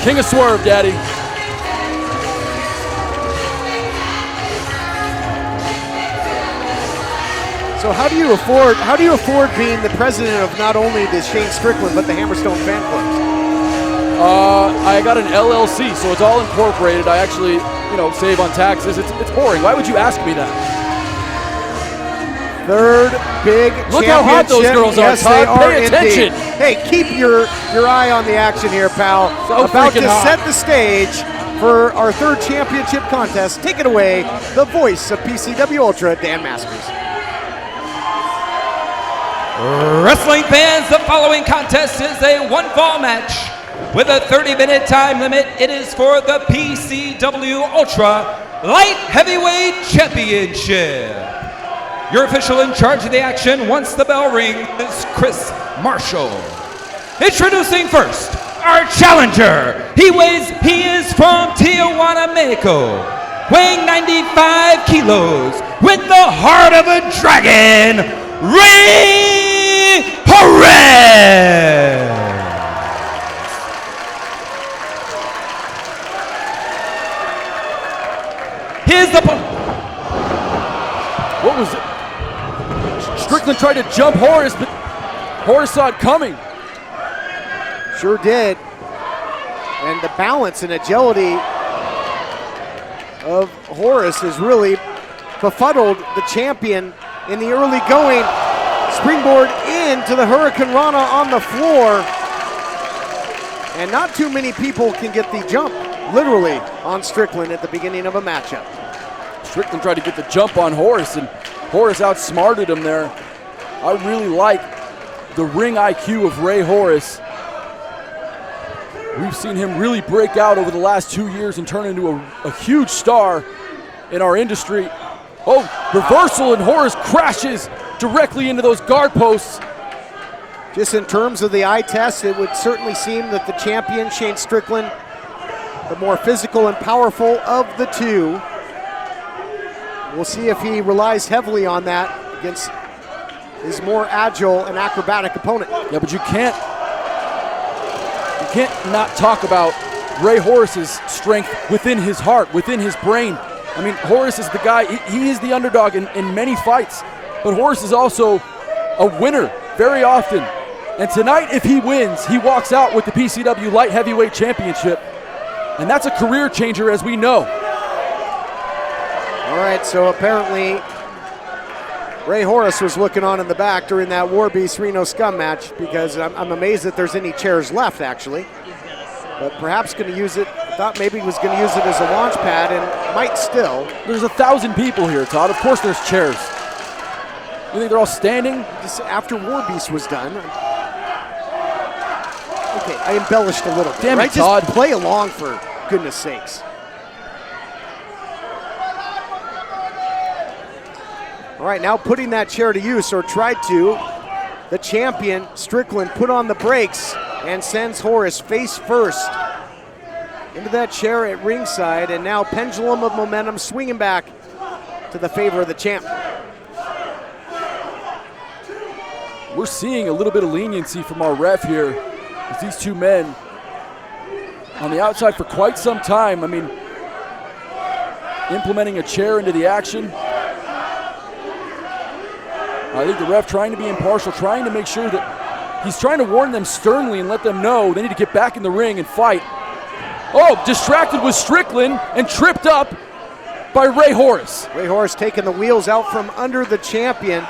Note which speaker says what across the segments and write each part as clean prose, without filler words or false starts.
Speaker 1: King of Swerve, Daddy.
Speaker 2: So how do you afford being the president of not only the Shane Strickland but the Hammerstone fan clubs?
Speaker 1: I got an LLC, so it's all incorporated. I actually, save on taxes. It's boring. Why would you ask me that?
Speaker 2: Third big
Speaker 1: Look how hot those girls are,
Speaker 2: yes,
Speaker 1: Todd.
Speaker 2: they are
Speaker 1: Pay attention.
Speaker 2: Indeed. Hey, keep your eye on the action here, pal.
Speaker 1: So
Speaker 2: about to
Speaker 1: freaking hot.
Speaker 2: set the stage for our third championship contest. Take it away, the voice of PCW Ultra, Dan Masters.
Speaker 3: Wrestling fans, the following contest is a one-fall match with a 30-minute time limit. It is for the PCW Ultra Light Heavyweight Championship. Your official in charge of the action once the bell rings is Chris Marshall. Introducing first, our challenger. He is from Tijuana, Mexico, weighing 95 kilos, with the heart of a dragon, Ray Horus. Here's the
Speaker 1: What was it? Strickland tried to jump Horus, but Horus saw it coming.
Speaker 2: Sure did. And the balance and agility of Horus has really befuddled the champion in the early going. Springboard into the Hurricane Rana on the floor. And not too many people can get the jump, literally, on Strickland at the beginning of a matchup.
Speaker 1: Strickland tried to get the jump on Horus, and Horus outsmarted him there. I really like the ring IQ of Ray Horus. We've seen him really break out over the last 2 years and turn into a huge star in our industry. Oh, reversal, and Horus crashes directly into those guard posts.
Speaker 2: Just in terms of the eye test, it would certainly seem that the champion, Shane Strickland, the more physical and powerful of the two. We'll see if he relies heavily on that against his more agile and acrobatic opponent.
Speaker 1: Yeah, but you can't not talk about Ray Horus's strength within his heart, within his brain. I mean, Horus is the guy, he is the underdog in many fights, but Horus is also a winner very often. And tonight, if he wins, he walks out with the PCW Light Heavyweight Championship, and that's a career changer, as we know.
Speaker 2: All right, so apparently Ray Horus was looking on in the back during that War Beast Reno Scum match, because I'm amazed that there's any chairs left, actually. But perhaps going to use it, thought maybe he was going to use it as a launch pad, and might still.
Speaker 1: There's 1,000 people here, Todd. Of course there's chairs. You think they're all standing?
Speaker 2: Just after War Beast was done. Okay, I embellished a little bit.
Speaker 1: Damn it,
Speaker 2: right?
Speaker 1: Todd.
Speaker 2: Just play along, for goodness sakes. All right, now putting that chair to use, or tried to. The champion, Strickland, put on the brakes and sends Horus face first into that chair at ringside, and now pendulum of momentum swinging back to the favor of the champ.
Speaker 1: We're seeing a little bit of leniency from our ref here with these two men on the outside for quite some time. I mean, implementing a chair into the action. I think the ref trying to be impartial, trying to make sure that he's trying to warn them sternly and let them know they need to get back in the ring and fight. Oh, distracted with Strickland and tripped up by Ray Horus.
Speaker 2: Ray Horus taking the wheels out from under the champion.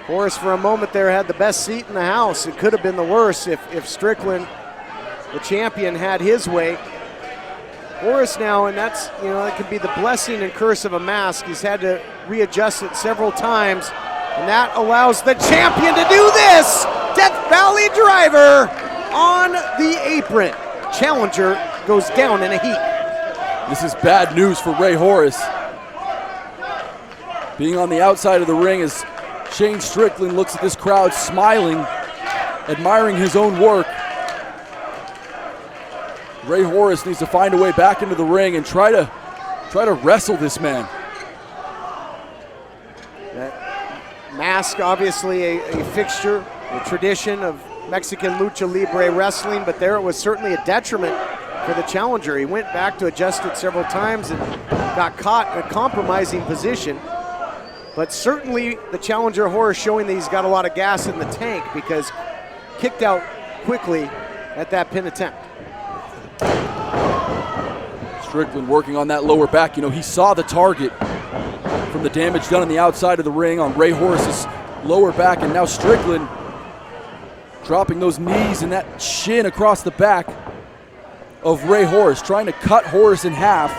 Speaker 2: Horus, for a moment there, had the best seat in the house. It could have been the worst if Strickland, the champion, had his way. Horus now, and that's, that could be the blessing and curse of a mask. He's had to readjust it several times, and that allows the champion to do this. Death Valley Driver on the apron. Challenger goes down in a heap.
Speaker 1: This is bad news for Ray Horus. Being on the outside of the ring as Shane Strickland looks at this crowd smiling, admiring his own work. Ray Horus needs to find a way back into the ring and try to wrestle this man.
Speaker 2: That mask, obviously a fixture, a tradition of Mexican Lucha Libre wrestling, but there it was certainly a detriment for the challenger. He went back to adjust it several times and got caught in a compromising position. But certainly the challenger Horus showing that he's got a lot of gas in the tank, because kicked out quickly at that pin attempt.
Speaker 1: Strickland working on that lower back. You know, he saw the target from the damage done on the outside of the ring on Ray Horus's lower back, and now Strickland dropping those knees and that shin across the back of Ray Horus, trying to cut Horus in half,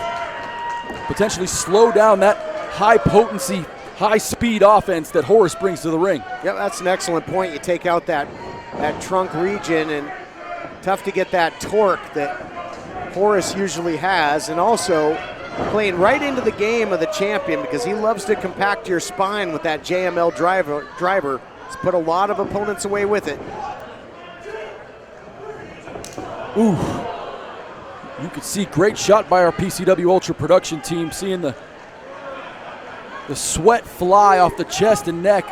Speaker 1: potentially slow down that high potency, high speed offense that Horus brings to the ring.
Speaker 2: Yep, that's an excellent point. You take out that trunk region, and tough to get that torque that Horus usually has, and also playing right into the game of the champion, because he loves to compact your spine with that JML driver. He's put a lot of opponents away with it.
Speaker 1: Ooh, you could see great shot by our PCW Ultra production team, seeing the sweat fly off the chest and neck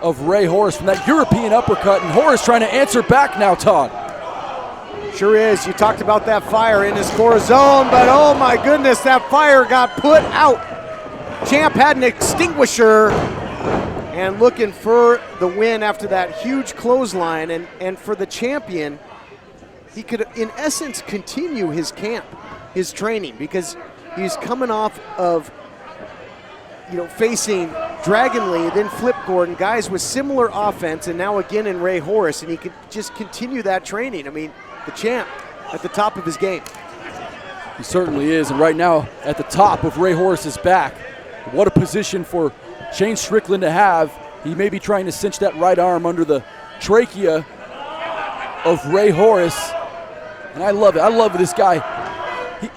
Speaker 1: of Ray Horus from that European uppercut, and Horus trying to answer back now, Todd.
Speaker 2: Sure is. You talked about that fire in his core zone, but oh my goodness, that fire got put out. Champ had an extinguisher and looking for the win after that huge clothesline, and for the champion, he could, in essence, continue his camp, his training, because he's coming off of, you know, facing Dragon Lee, then Flip Gordon, guys with similar offense, and now again in Ray Horus, and he could just continue that training. I mean, the champ at the top of his game.
Speaker 1: He certainly is, and right now at the top of Ray Horus's back. What a position for Shane Strickland to have. He may be trying to cinch that right arm under the trachea of Ray Horus, and I love it. I love this guy.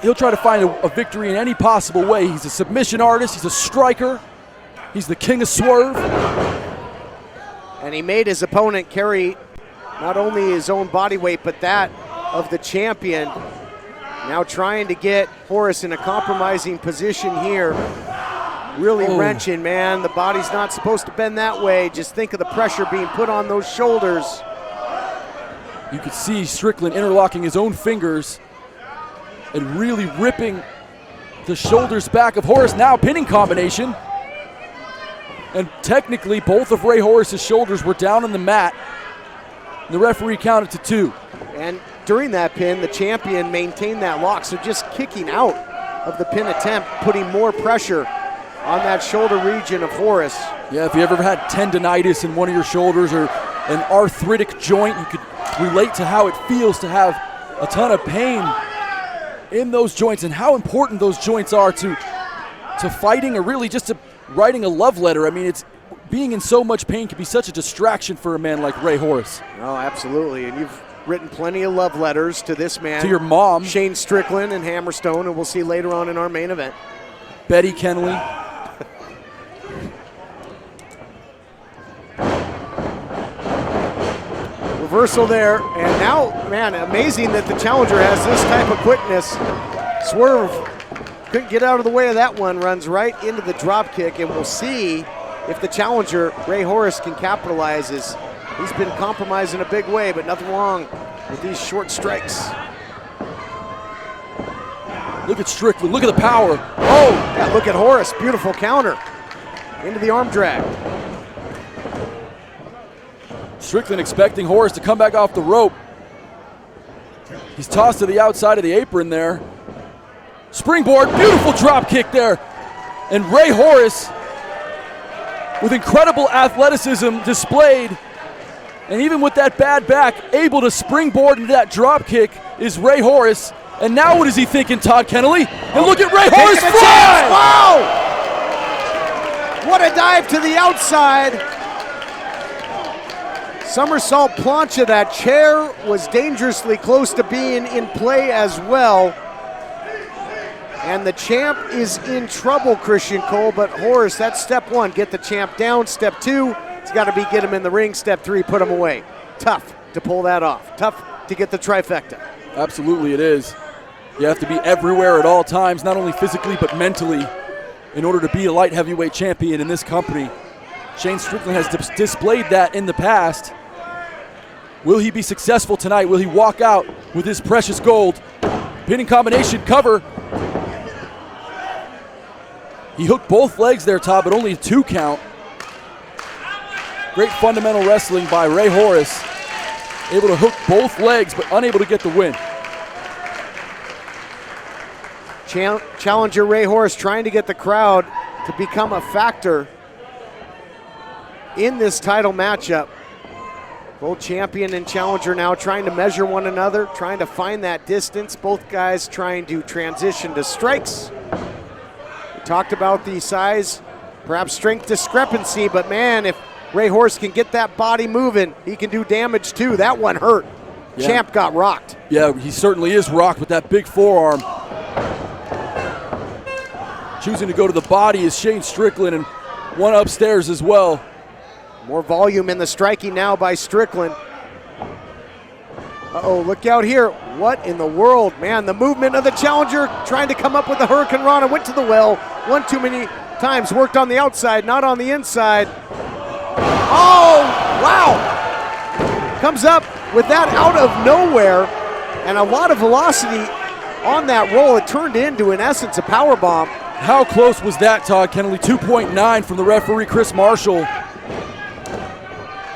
Speaker 1: He'll try to find a victory in any possible way. He's a submission artist. He's a striker. He's the king of swerve.
Speaker 2: And he made his opponent carry not only his own body weight, but that of the champion. Now trying to get Horus in a compromising position here. Really wrenching, man. The body's not supposed to bend that way. Just think of the pressure being put on those shoulders.
Speaker 1: You could see Strickland interlocking his own fingers and really ripping the shoulders back of Horus. Now pinning combination. And technically both of Ray Horus's shoulders were down on the mat. The referee counted to 2.
Speaker 2: And during that pin, the champion maintained that lock. So just kicking out of the pin attempt, putting more pressure on that shoulder region of Horus.
Speaker 1: Yeah, if you ever had tendonitis in one of your shoulders or an arthritic joint, you could relate to how it feels to have a ton of pain in those joints and how important those joints are to fighting, or really just to writing a love letter. I mean, it's being in so much pain can be such a distraction for a man like Ray Horus.
Speaker 2: Oh, absolutely. And you've written plenty of love letters to this man.
Speaker 1: To your mom.
Speaker 2: Shane Strickland and Hammerstone, and we'll see later on in our main event.
Speaker 1: Betty Kenley.
Speaker 2: Reversal there, and now, man, amazing that the challenger has this type of quickness. Swerve couldn't get out of the way of that one, runs right into the drop kick, and we'll see if the challenger, Ray Horus, can capitalize. As he's been compromised in a big way, but nothing wrong with these short strikes.
Speaker 1: Look at Strickland, look at the power. Oh!
Speaker 2: Yeah, look at Horus, beautiful counter into the arm drag.
Speaker 1: Strickland expecting Horus to come back off the rope. He's tossed to the outside of the apron there. Springboard, beautiful drop kick there. And Ray Horus, with incredible athleticism displayed, and even with that bad back, able to springboard into that drop kick is Ray Horus. And now what is he thinking, Todd Kennelly? And look at Ray Horus fly!
Speaker 2: Wow! What a dive to the outside. Somersault plancha. That chair was dangerously close to being in play as well. And the champ is in trouble, Christian Cole, but Horus, that's step 1, get the champ down. Step 2, it's got to be get him in the ring. Step 3, put him away. Tough to pull that off. Tough to get the trifecta.
Speaker 1: Absolutely it is. You have to be everywhere at all times, not only physically but mentally, in order to be a light heavyweight champion in this company. Shane Strickland has displayed that in the past. Will he be successful tonight? Will he walk out with his precious gold? Pinning combination cover. He hooked both legs there, Todd, but only a 2 count. Great fundamental wrestling by Ray Horus. Able to hook both legs, but unable to get the win.
Speaker 2: Challenger Ray Horus trying to get the crowd to become a factor in this title matchup. Both champion and challenger now trying to measure one another, trying to find that distance. Both guys trying to transition to strikes. We talked about the size, perhaps strength discrepancy, but man, if Ray Horus can get that body moving, he can do damage too. That one hurt. Yeah. Champ got rocked.
Speaker 1: Yeah, he certainly is rocked with that big forearm. Choosing to go to the body is Shane Strickland, and one upstairs as well.
Speaker 2: More volume in the striking now by Strickland. Uh-oh, look out here. What in the world? Man, the movement of the challenger trying to come up with the Hurricane Rana. Went to the well one too many times. Worked on the outside, not on the inside. Oh, wow. Comes up with that out of nowhere, and a lot of velocity on that roll. It turned into, in essence, a power bomb.
Speaker 1: How close was that, Todd Kennelly? 2.9 from the referee, Chris Marshall.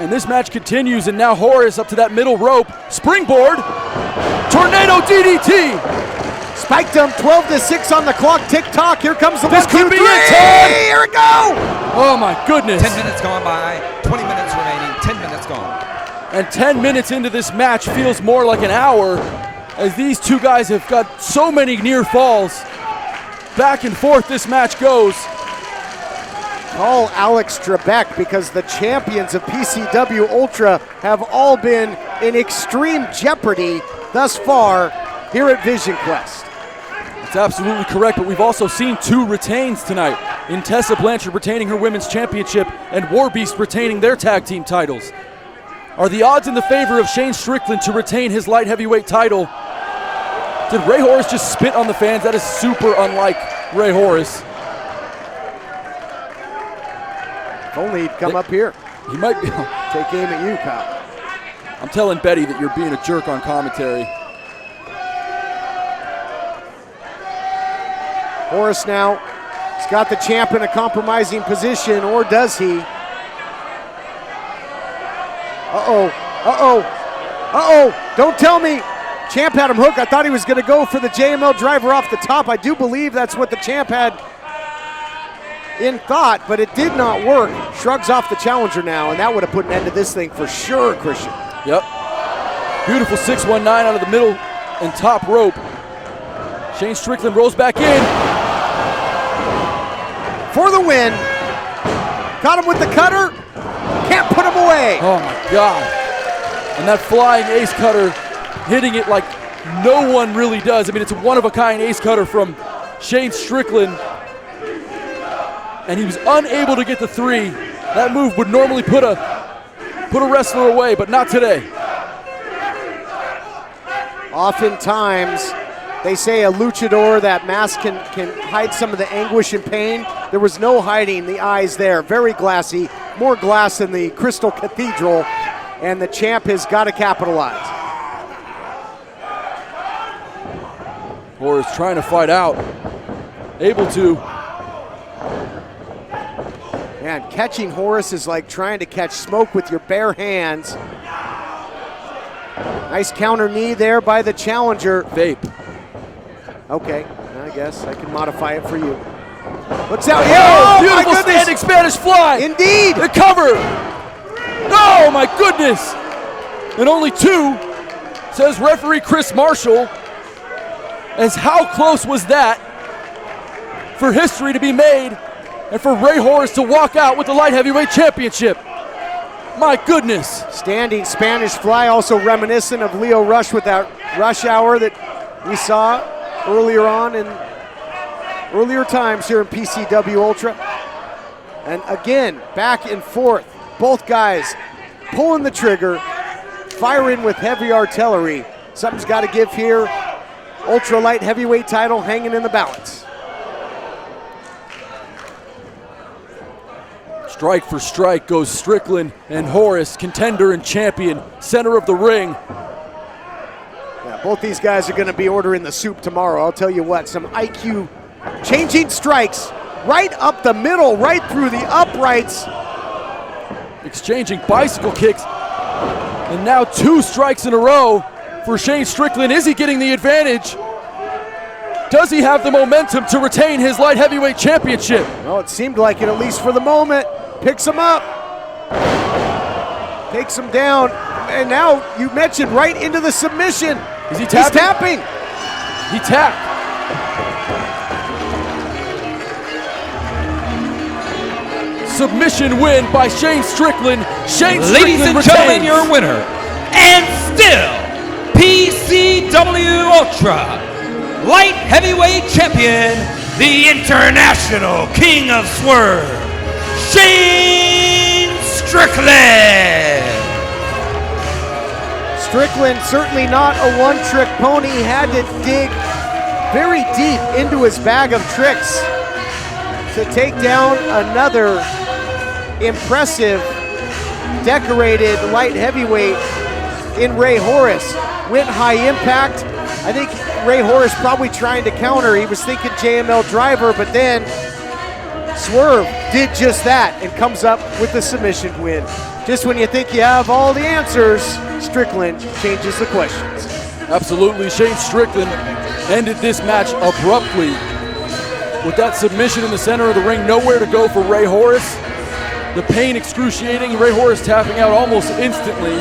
Speaker 1: And this match continues, and now Horus up to that middle rope. Springboard. Tornado DDT.
Speaker 2: Spiked him, 12-6 on the clock. Tick-tock, here comes the
Speaker 1: This
Speaker 2: 1, 2,
Speaker 1: could be
Speaker 2: 3.
Speaker 1: it, Todd.
Speaker 2: Here we go.
Speaker 1: Oh my goodness.
Speaker 3: 10 minutes gone by, 20 minutes remaining, 10 minutes gone.
Speaker 1: And 10 minutes into this match feels more like an hour, as these two guys have got so many near falls. Back and forth this match goes.
Speaker 2: Call Alex Trebek, because the champions of PCW Ultra have all been in extreme jeopardy thus far here at Vision Quest.
Speaker 1: That's absolutely correct, but we've also seen 2 retains tonight, in Tessa Blanchard retaining her women's championship and War Beast retaining their tag team titles. Are the odds in the favor of Shane Strickland to retain his light heavyweight title? Did Ray Horus just spit on the fans? That is super unlike Ray Horus.
Speaker 2: If only he'd come up here.
Speaker 1: He might be.
Speaker 2: Take aim at you, pal.
Speaker 1: I'm telling Betty that you're being a jerk on commentary.
Speaker 2: Horus now, he's got the champ in a compromising position, or does he? Uh-oh, uh-oh, uh-oh, don't tell me. Champ had him hooked. I thought he was gonna go for the JML driver off the top. I do believe that's what the champ had in thought, but it did not work. Shrugs off the challenger now, and that would have put an end to this thing for sure, Christian.
Speaker 1: Yep. Beautiful 619 out of the middle and top rope. Shane Strickland rolls back in.
Speaker 2: For the win. Got him with the cutter. Can't put him away.
Speaker 1: Oh my God. And that flying ace cutter, hitting it like no one really does. I mean, it's a one-of-a-kind ace cutter from Shane Strickland. And he was unable to get the 3. That move would normally put a wrestler away, but not today.
Speaker 2: Oftentimes, they say a luchador, that mask can hide some of the anguish and pain. There was no hiding the eyes there. Very glassy, more glass than the Crystal Cathedral, and the champ has got to capitalize.
Speaker 1: Horus trying to fight out, able to.
Speaker 2: Man, catching Horus is like trying to catch smoke with your bare hands. Nice counter knee there by the challenger.
Speaker 1: Vape.
Speaker 2: Okay, I guess I can modify it for you. Looks out.
Speaker 1: Oh,
Speaker 2: Oh,
Speaker 1: beautiful
Speaker 2: my goodness.
Speaker 1: standing Spanish fly.
Speaker 2: Indeed.
Speaker 1: The cover. Oh my goodness. And only 2, says referee Chris Marshall. As how close was that for history to be made and for Ray Horus to walk out with the light heavyweight championship? My goodness.
Speaker 2: Standing Spanish fly, also reminiscent of Leo Rush with that rush hour that we saw earlier on in earlier times here in PCW Ultra. And again, back and forth. Both guys pulling the trigger, firing with heavy artillery. Something's got to give here. Ultra light heavyweight title hanging in the balance.
Speaker 1: Strike for strike goes Strickland and Horus, contender and champion, center of the ring.
Speaker 2: Yeah, both these guys are going to be ordering the soup tomorrow. I'll tell you what, some IQ changing strikes right up the middle, right through the uprights.
Speaker 1: Exchanging bicycle kicks. And now 2 strikes in a row for Shane Strickland. Is he getting the advantage? Does he have the momentum to retain his light heavyweight championship?
Speaker 2: Well, it seemed like it, at least for the moment. Picks him up, takes him down, and now you mentioned right into the submission.
Speaker 1: Is he tapping?
Speaker 2: He's tapping.
Speaker 1: He tapped. Submission win by Shane Strickland. Shane Strickland
Speaker 3: Ladies and
Speaker 1: retains.
Speaker 3: gentlemen, your winner, and still PCW Ultra Light Heavyweight Champion, the International King of Swerve, Shane Strickland.
Speaker 2: Strickland certainly not a one-trick pony. He had to dig very deep into his bag of tricks to take down another impressive, decorated light heavyweight in Ray Horus. Went high impact. I think Ray Horus probably trying to counter. He was thinking JML driver, but then Swerve did just that and comes up with the submission win. Just when you think you have all the answers, Strickland changes the questions.
Speaker 1: Absolutely, Shane Strickland ended this match abruptly with that submission in the center of the ring. Nowhere to go for Ray Horus. The pain excruciating, Ray Horus tapping out almost instantly.